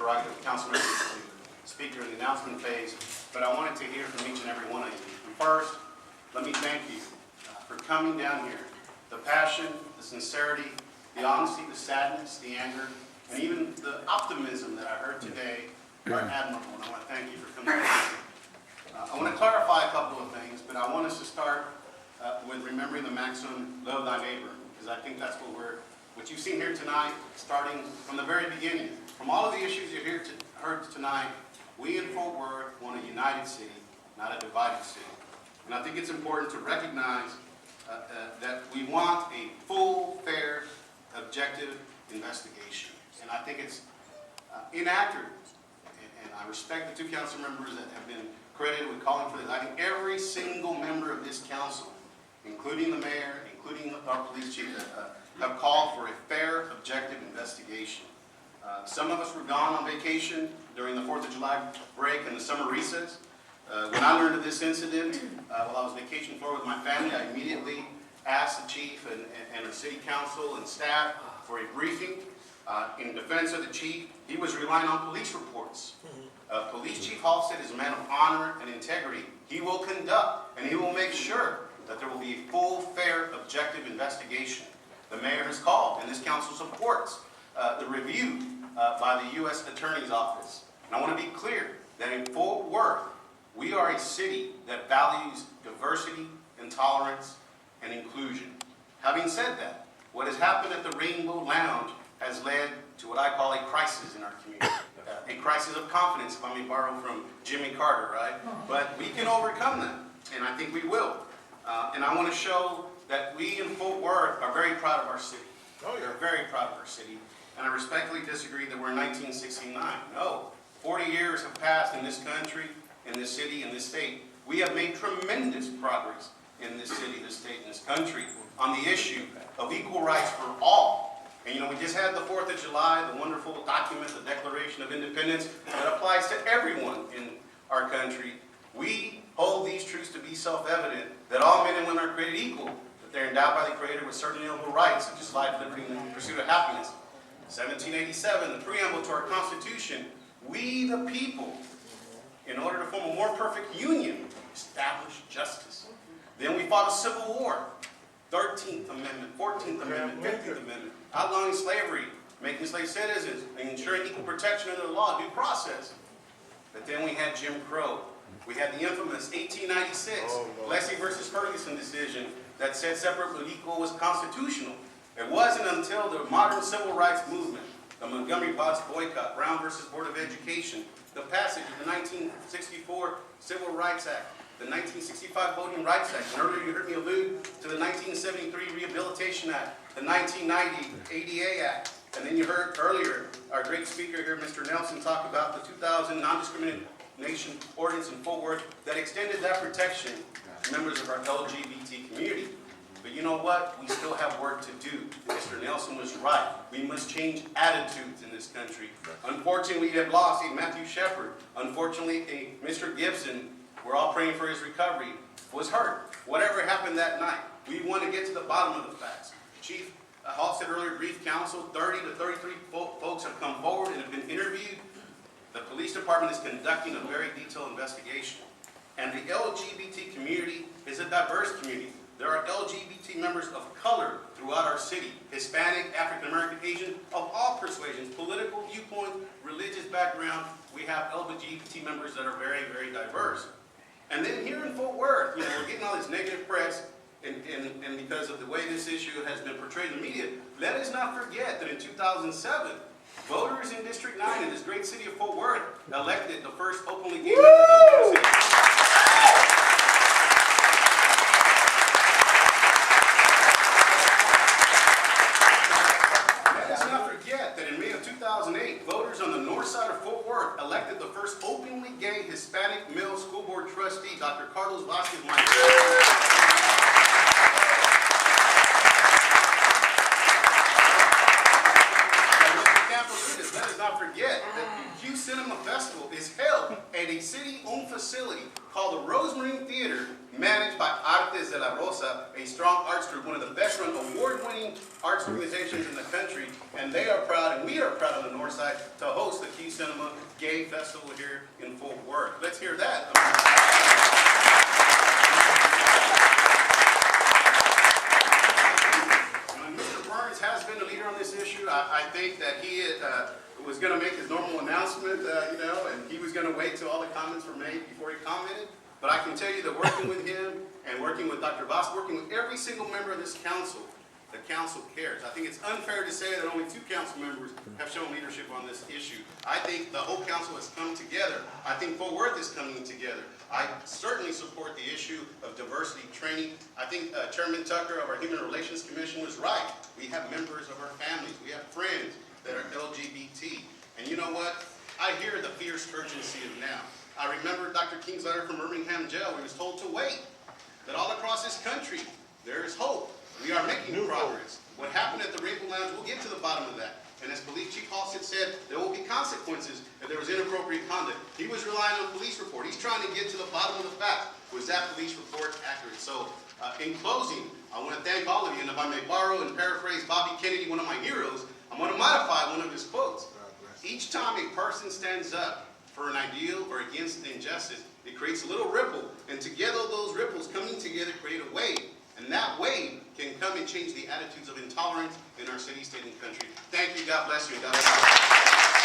prerogative of council members to speak during the announcement phase, but I wanted to hear from each and every one of you. And first, let me thank you for coming down here. The passion, the sincerity, the honesty, the sadness, the anger, and even the optimism that I heard today are admirable, and I want to thank you for coming down here. I want to clarify a couple of things, but I want us to start with remembering the maxim, love thy neighbor, because I think that's what you've seen here tonight, starting from the very beginning. From all of the issues you heard tonight, we in Fort Worth want a united city, not a divided city. And I think it's important to recognize that we want a full, fair, objective investigation. And I think it's inaccurate, and I respect the two council members that have been credited with calling for this. I think every single member of this council, including the mayor, including our police chief, have called for a fair, objective investigation. Some of us were gone on vacation during the 4th of July break and the summer recess. When I learned of this incident, while I was vacation floor with my family, I immediately asked the chief and our city council and staff for a briefing. In defense of the chief, he was relying on police reports. Police Chief Halstead is a man of honor and integrity. He will conduct and he will make sure that there will be a full, fair, objective investigation. The mayor has called, and this council supports the review by the U.S. Attorney's Office. And I want to be clear that in Fort Worth, we are a city that values diversity, intolerance, and inclusion. Having said that, what has happened at the Rainbow Lounge has led to what I call a crisis in our community. A crisis of confidence, if I may borrow from Jimmy Carter, right? But we can overcome that, and I think we will. And I want to show that we in Fort Worth are very proud of our city. Oh, yeah. We're very proud of our city. And I respectfully disagree that we're in 1969. No. 40 years have passed in this country, in this city, in this state. We have made tremendous progress in this city, this state, and this country on the issue of equal rights for all. And we just had the 4th of July, the wonderful document, the Declaration of Independence, that applies to everyone in our country. We hold these truths to be self-evident, that all men and women are created equal, that they're endowed by the Creator with certain inalienable rights, such as life, liberty, and the pursuit of happiness. 1787, the preamble to our Constitution, we the people, in order to form a more perfect union, established justice. Then we fought a civil war. 13th Amendment, 14th Amendment, 15th Amendment, outlawing slavery, making slave citizens, and ensuring equal protection under the law, due process. But then we had Jim Crow. We had the infamous 1896 Plessy versus Ferguson decision that said separate but equal was constitutional. It wasn't until the modern civil rights movement, the Montgomery Botts boycott, Brown versus Board of Education, the passage of the 1964 Civil Rights Act, the 1965 Voting Rights Act, and earlier you heard me allude to the 1973 Rehabilitation Act, the 1990 ADA Act, and then you heard earlier our great speaker here, Mr. Nelson, talk about the 2000 Non-Discrimination Ordinance in Fort Worth that extended that protection to members of our LGBT community. But you know what? We still have work to do. Mr. Nelson was right. We must change attitudes in this country. Unfortunately, we have lost a Matthew Shepard. Unfortunately, a Mr. Gibson, we're all praying for his recovery, was hurt. Whatever happened that night, we want to get to the bottom of the facts. Chief Halstead earlier briefed council, 30 to 33 folks have come forward and have been interviewed. The police department is conducting a very detailed investigation. And the LGBT community is a diverse community. There are LGBT members of color throughout our city, Hispanic, African American, Asian, of all persuasions, political viewpoint, religious background. We have LGBT members that are very, very diverse. And then here in Fort Worth, we're getting all this negative press, and because of the way this issue has been portrayed in the media, let us not forget that in 2007, voters in District 9 in this great city of Fort Worth elected the first openly gay members of the city. Let us not forget that in May of 2008, voters on the north side of Fort Worth elected the first openly gay Hispanic male school board trustee, Dr. Carlos Vasquez. Let us not forget that the Q Cinema Festival is held at a city-owned facility called the Rosemarine Theater, managed by Artes de la Rosa, a strong arts group, one of the best-run, award-winning arts organizations in the country. And they are proud, and we are proud on the north side, to host the Q Cinema Gay Festival here in Fort Worth. Let's hear that. Mr. Burns has been the leader on this issue. I think that he was going to make his normal announcement, and he was going to wait till all the comments were made before he commented. But I can tell you that working with him and working with Dr. Voss, working with every single member of this council, the council cares. I think it's unfair to say that only 2 council members have shown leadership on this issue. I think the whole council has come together. I think Fort Worth is coming together. I certainly support the issue of diversity training. I think Chairman Tucker of our Human Relations Commission was right. We have members of our families. We have friends that are LGBT. And you know what? I hear the fierce urgency of now. I remember Dr. King's letter from Birmingham Jail. We was told to wait. That all across this country, there is hope. We are making progress. What happened at the Rainbow Lounge, we'll get to the bottom of that. And as Police Chief Halsted said, there will be consequences if there was inappropriate conduct. He was relying on a police report. He's trying to get to the bottom of the facts. Was that police report accurate? So, in closing, I want to thank all of you. And if I may borrow and paraphrase Bobby Kennedy, one of my heroes, I'm going to modify one of his quotes. Each time a person stands up for an ideal or against an injustice, it creates a little ripple. And together, those ripples coming together create a wave. And that wave can come and change the attitudes of intolerance in our city, state, and country. Thank you. God bless you. God bless you.